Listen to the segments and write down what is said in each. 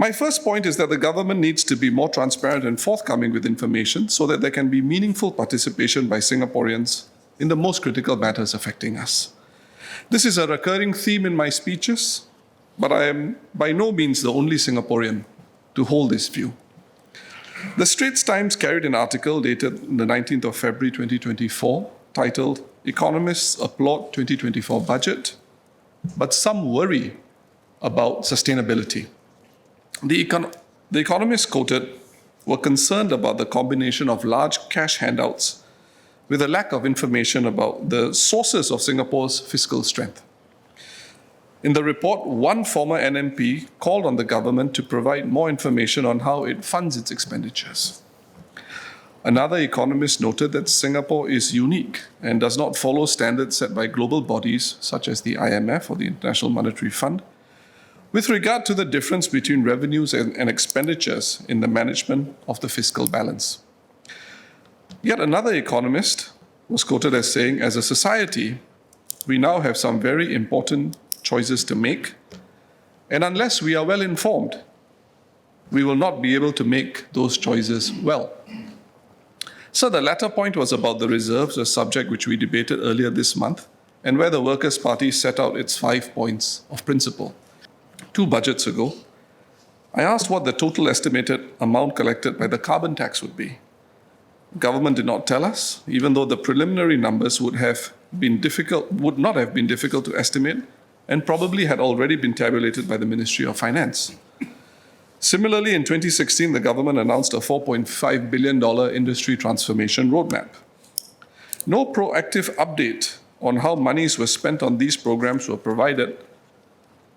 My first point is that the government needs to be more transparent and forthcoming with information so that there can be meaningful participation by Singaporeans in the most critical matters affecting us. This is a recurring theme in my speeches, but I am by no means the only Singaporean to hold this view. The Straits Times carried an article dated the 19th of February 2024 titled, "Economists Applaud 2024 Budget, but Some Worry About Sustainability." The economists quoted were concerned about the combination of large cash handouts with a lack of information about the sources of Singapore's fiscal strength. In the report, one former NMP called on the government to provide more information on how it funds its expenditures. Another economist noted that Singapore is unique and does not follow standards set by global bodies such as the IMF or the International Monetary Fund with regard to the difference between revenues and expenditures in the management of the fiscal balance. Yet another economist was quoted as saying, "As a society, we now have some very important choices to make, and unless we are well informed, we will not be able to make those choices well." So the latter point was about the reserves, a subject which we debated earlier this month, and where the Workers' Party set out its 5 points of principle. 2 budgets ago, I asked what the total estimated amount collected by the carbon tax would be. Government did not tell us, even though the preliminary numbers would not have been difficult to estimate and probably had already been tabulated by the Ministry of Finance. Similarly, in 2016, the government announced a $4.5 billion industry transformation roadmap. No proactive update on how monies were spent on these programs were provided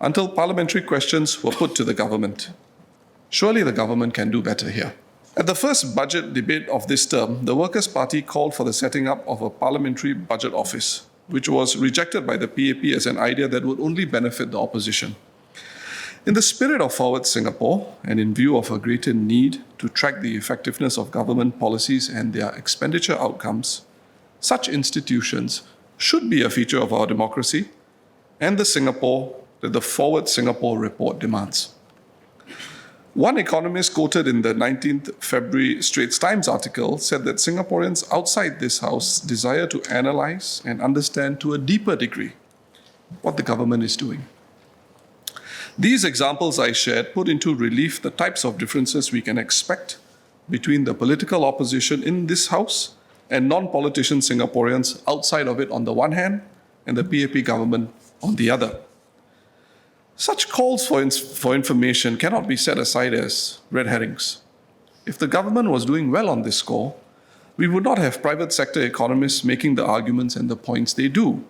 until parliamentary questions were put to the government. Surely the government can do better here. At the first budget debate of this term, the Workers' Party called for the setting up of a parliamentary budget office, which was rejected by the PAP as an idea that would only benefit the opposition. In the spirit of Forward Singapore, and in view of a greater need to track the effectiveness of government policies and their expenditure outcomes, such institutions should be a feature of our democracy and the Singapore that the Forward Singapore report demands. One economist quoted in the 19th February Straits Times article said that Singaporeans outside this house desire to analyse and understand to a deeper degree what the government is doing. These examples I shared put into relief the types of differences we can expect between the political opposition in this house and non-politician Singaporeans outside of it on the one hand and the PAP government on the other. Such calls for information cannot be set aside as red herrings. If the government was doing well on this score, we would not have private sector economists making the arguments and the points they do.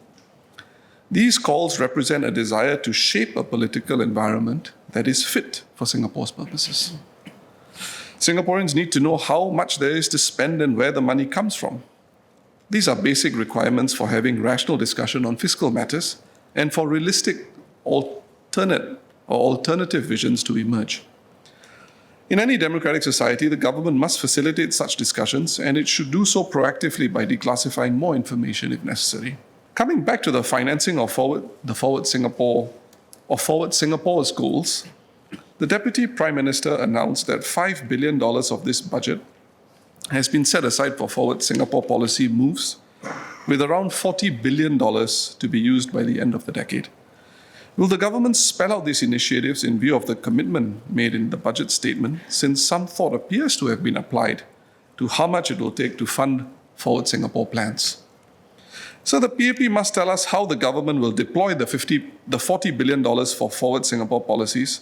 These calls represent a desire to shape a political environment that is fit for Singapore's purposes. Singaporeans need to know how much there is to spend and where the money comes from. These are basic requirements for having rational discussion on fiscal matters and for realistic alternative visions to emerge. In any democratic society, the government must facilitate such discussions, and it should do so proactively by declassifying more information if necessary. Coming back to the financing of Forward Singapore's goals, the Deputy Prime Minister announced that $5 billion of this budget has been set aside for Forward Singapore policy moves, with around $40 billion to be used by the end of the decade. Will the government spell out these initiatives in view of the commitment made in the budget statement, since some thought appears to have been applied to how much it will take to fund Forward Singapore plans? So the PAP must tell us how the government will deploy the $40 billion for Forward Singapore policies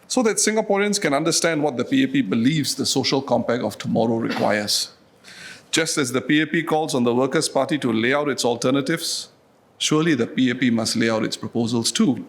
so that Singaporeans can understand what the PAP believes the social compact of tomorrow requires. Just as the PAP calls on the Workers' Party to lay out its alternatives, surely the PAP must lay out its proposals too.